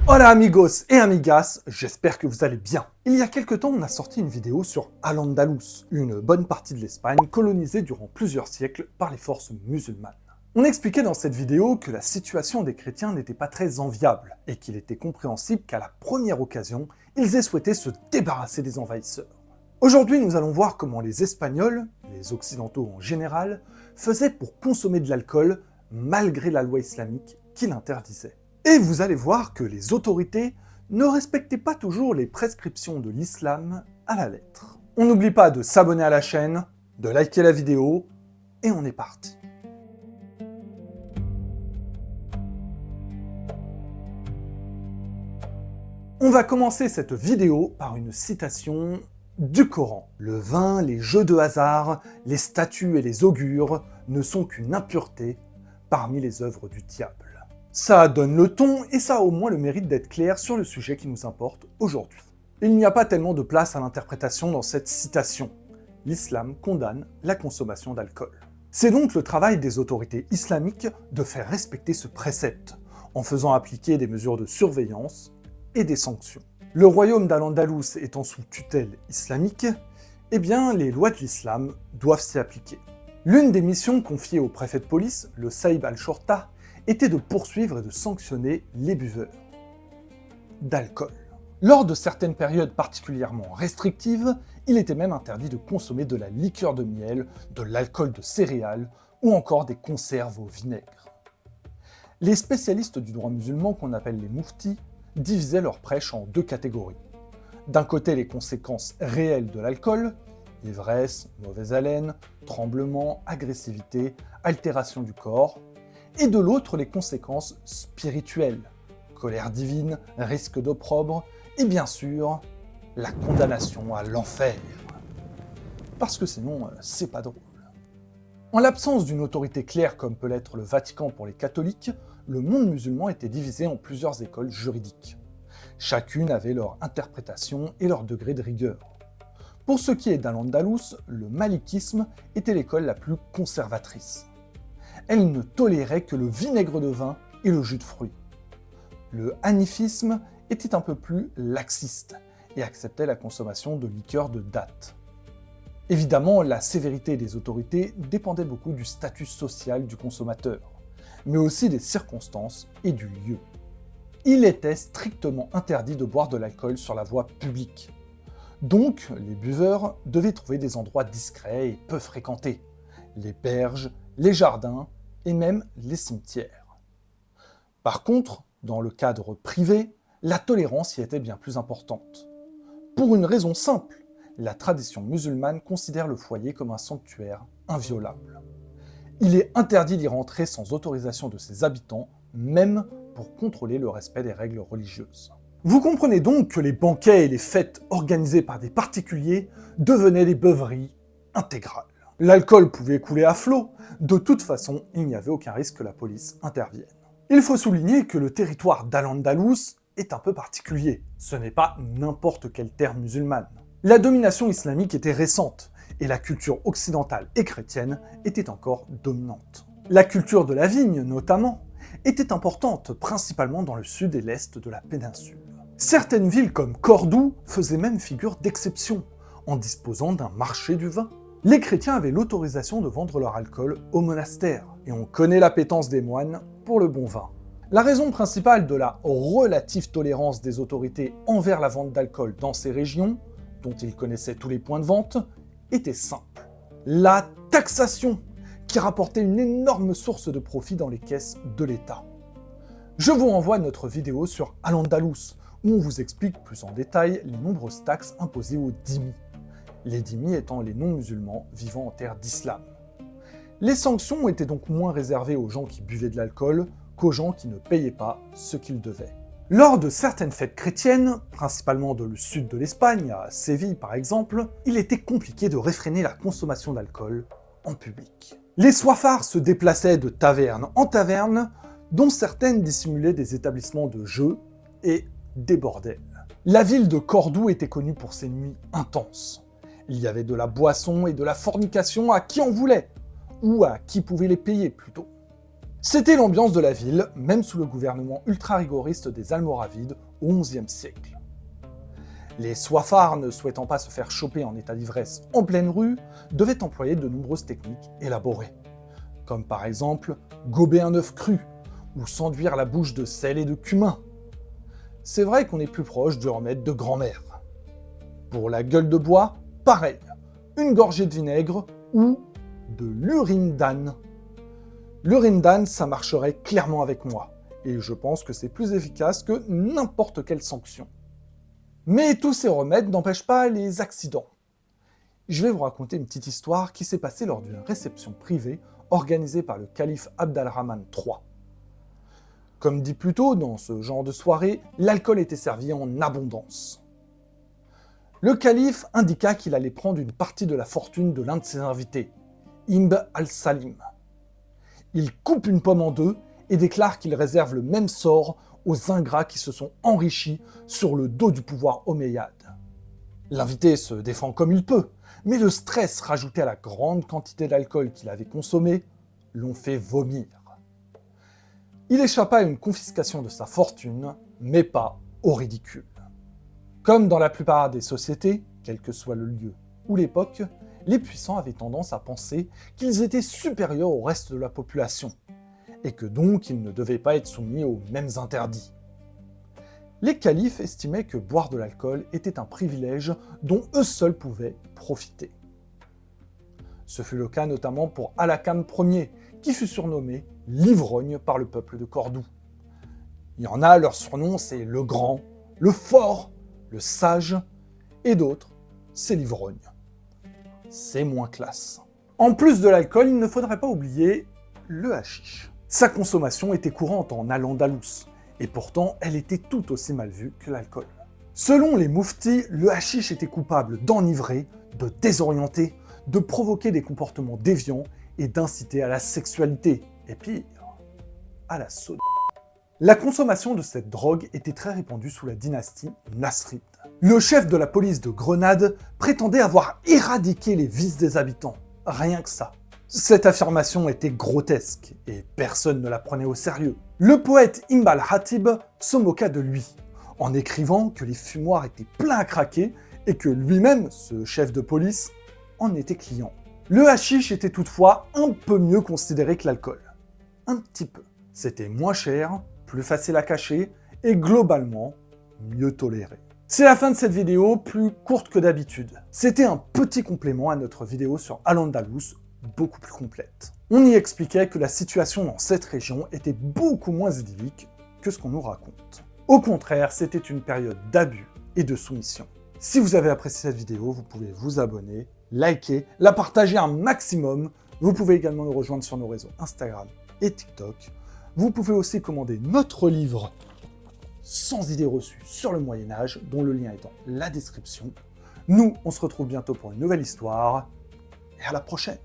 Hola amigos et amigas, j'espère que vous allez bien. Il y a quelques temps, on a sorti une vidéo sur Al-Andalus, une bonne partie de l'Espagne colonisée durant plusieurs siècles par les forces musulmanes. On expliquait dans cette vidéo que la situation des chrétiens n'était pas très enviable et qu'il était compréhensible qu'à la première occasion, ils aient souhaité se débarrasser des envahisseurs. Aujourd'hui, nous allons voir comment les Espagnols, les Occidentaux en général, faisaient pour consommer de l'alcool malgré la loi islamique qui l'interdisait. Et vous allez voir que les autorités ne respectaient pas toujours les prescriptions de l'islam à la lettre. On n'oublie pas de s'abonner à la chaîne, de liker la vidéo, et on est parti. On va commencer cette vidéo par une citation du Coran. Le vin, les jeux de hasard, les statues et les augures ne sont qu'une impureté parmi les œuvres du diable. Ça donne le ton et ça a au moins le mérite d'être clair sur le sujet qui nous importe aujourd'hui. Il n'y a pas tellement de place à l'interprétation dans cette citation. L'islam condamne la consommation d'alcool. C'est donc le travail des autorités islamiques de faire respecter ce précepte, en faisant appliquer des mesures de surveillance et des sanctions. Le royaume d'Al-Andalus étant sous tutelle islamique, eh bien les lois de l'islam doivent s'y appliquer. L'une des missions confiées au préfet de police, le Saïb al-Shorta, était de poursuivre et de sanctionner les buveurs d'alcool. Lors de certaines périodes particulièrement restrictives, il était même interdit de consommer de la liqueur de miel, de l'alcool de céréales ou encore des conserves au vinaigre. Les spécialistes du droit musulman qu'on appelle les mouftis divisaient leur prêche en deux catégories. D'un côté, les conséquences réelles de l'alcool, ivresse, mauvaise haleine, tremblement, agressivité, altération du corps, et de l'autre, les conséquences spirituelles, colère divine, risque d'opprobre, et bien sûr, la condamnation à l'enfer. Parce que sinon, c'est pas drôle. En l'absence d'une autorité claire comme peut l'être le Vatican pour les catholiques, le monde musulman était divisé en plusieurs écoles juridiques. Chacune avait leur interprétation et leur degré de rigueur. Pour ce qui est d'Al-Andalus, le malikisme était l'école la plus conservatrice. Elle ne tolérait que le vinaigre de vin et le jus de fruits. Le hanifisme était un peu plus laxiste et acceptait la consommation de liqueurs de date. Évidemment, la sévérité des autorités dépendait beaucoup du statut social du consommateur, mais aussi des circonstances et du lieu. Il était strictement interdit de boire de l'alcool sur la voie publique. Donc, les buveurs devaient trouver des endroits discrets et peu fréquentés, les berges, les jardins et même les cimetières. Par contre, dans le cadre privé, la tolérance y était bien plus importante. Pour une raison simple, la tradition musulmane considère le foyer comme un sanctuaire inviolable. Il est interdit d'y rentrer sans autorisation de ses habitants, même pour contrôler le respect des règles religieuses. Vous comprenez donc que les banquets et les fêtes organisées par des particuliers devenaient des beuveries intégrales. L'alcool pouvait couler à flot, de toute façon, il n'y avait aucun risque que la police intervienne. Il faut souligner que le territoire d'Al-Andalus est un peu particulier, ce n'est pas n'importe quelle terre musulmane. La domination islamique était récente, et la culture occidentale et chrétienne était encore dominante. La culture de la vigne, notamment, était importante, principalement dans le sud et l'est de la péninsule. Certaines villes comme Cordoue faisaient même figure d'exception, en disposant d'un marché du vin. Les chrétiens avaient l'autorisation de vendre leur alcool au monastère, et on connaît l'appétence des moines pour le bon vin. La raison principale de la relative tolérance des autorités envers la vente d'alcool dans ces régions, dont ils connaissaient tous les points de vente, était simple. La taxation, qui rapportait une énorme source de profit dans les caisses de l'État. Je vous renvoie à notre vidéo sur Al-Andalus, où on vous explique plus en détail les nombreuses taxes imposées aux dhimmis. Les dhimmis étant les non-musulmans vivant en terre d'islam. Les sanctions étaient donc moins réservées aux gens qui buvaient de l'alcool qu'aux gens qui ne payaient pas ce qu'ils devaient. Lors de certaines fêtes chrétiennes, principalement dans le sud de l'Espagne, à Séville par exemple, il était compliqué de réfréner la consommation d'alcool en public. Les soifards se déplaçaient de taverne en taverne, dont certaines dissimulaient des établissements de jeux et des bordels. La ville de Cordoue était connue pour ses nuits intenses. Il y avait de la boisson et de la fornication à qui en voulait, ou à qui pouvait les payer plutôt. C'était l'ambiance de la ville, même sous le gouvernement ultra-rigoriste des Almoravides au XIe siècle. Les soifards, ne souhaitant pas se faire choper en état d'ivresse en pleine rue, devaient employer de nombreuses techniques élaborées, comme par exemple gober un œuf cru ou s'enduire la bouche de sel et de cumin. C'est vrai qu'on est plus proche du remède de grand-mère. Pour la gueule de bois, pareil, une gorgée de vinaigre ou de l'urine d'âne. L'urine d'âne, ça marcherait clairement avec moi, et je pense que c'est plus efficace que n'importe quelle sanction. Mais tous ces remèdes n'empêchent pas les accidents. Je vais vous raconter une petite histoire qui s'est passée lors d'une réception privée organisée par le calife Abd al-Rahman III. Comme dit plus tôt, dans ce genre de soirée, l'alcool était servi en abondance. Le calife indiqua qu'il allait prendre une partie de la fortune de l'un de ses invités, Imb al-Salim. Il coupe une pomme en deux et déclare qu'il réserve le même sort aux ingrats qui se sont enrichis sur le dos du pouvoir omeyyade. L'invité se défend comme il peut, mais le stress rajouté à la grande quantité d'alcool qu'il avait consommé l'ont fait vomir. Il échappa à une confiscation de sa fortune, mais pas au ridicule. Comme dans la plupart des sociétés, quel que soit le lieu ou l'époque, les puissants avaient tendance à penser qu'ils étaient supérieurs au reste de la population, et que donc ils ne devaient pas être soumis aux mêmes interdits. Les califes estimaient que boire de l'alcool était un privilège dont eux seuls pouvaient profiter. Ce fut le cas notamment pour Al-Hakam Ier, qui fut surnommé l'ivrogne par le peuple de Cordoue. Il y en a, leur surnom c'est le grand, le fort, le sage, et d'autres, c'est l'ivrogne. C'est moins classe. En plus de l'alcool, il ne faudrait pas oublier le hashish. Sa consommation était courante en Al-Andalus, et pourtant elle était tout aussi mal vue que l'alcool. Selon les mouftis, le hashish était coupable d'enivrer, de désorienter, de provoquer des comportements déviants et d'inciter à la sexualité, et pire, à la sodomie. La consommation de cette drogue était très répandue sous la dynastie Nasride. Le chef de la police de Grenade prétendait avoir éradiqué les vices des habitants. Rien que ça. Cette affirmation était grotesque, et personne ne la prenait au sérieux. Le poète Ibn al-Hatib se moqua de lui, en écrivant que les fumoirs étaient pleins à craquer, et que lui-même, ce chef de police, en était client. Le hashish était toutefois un peu mieux considéré que l'alcool. Un petit peu. C'était moins cher, plus facile à cacher, et globalement, mieux toléré. C'est la fin de cette vidéo, plus courte que d'habitude. C'était un petit complément à notre vidéo sur Al-Andalus, beaucoup plus complète. On y expliquait que la situation dans cette région était beaucoup moins idyllique que ce qu'on nous raconte. Au contraire, c'était une période d'abus et de soumission. Si vous avez apprécié cette vidéo, vous pouvez vous abonner, liker, la partager un maximum. Vous pouvez également nous rejoindre sur nos réseaux Instagram et TikTok. Vous pouvez aussi commander notre livre sans idées reçues sur le Moyen-Âge, dont le lien est dans la description. Nous, on se retrouve bientôt pour une nouvelle histoire, et à la prochaine!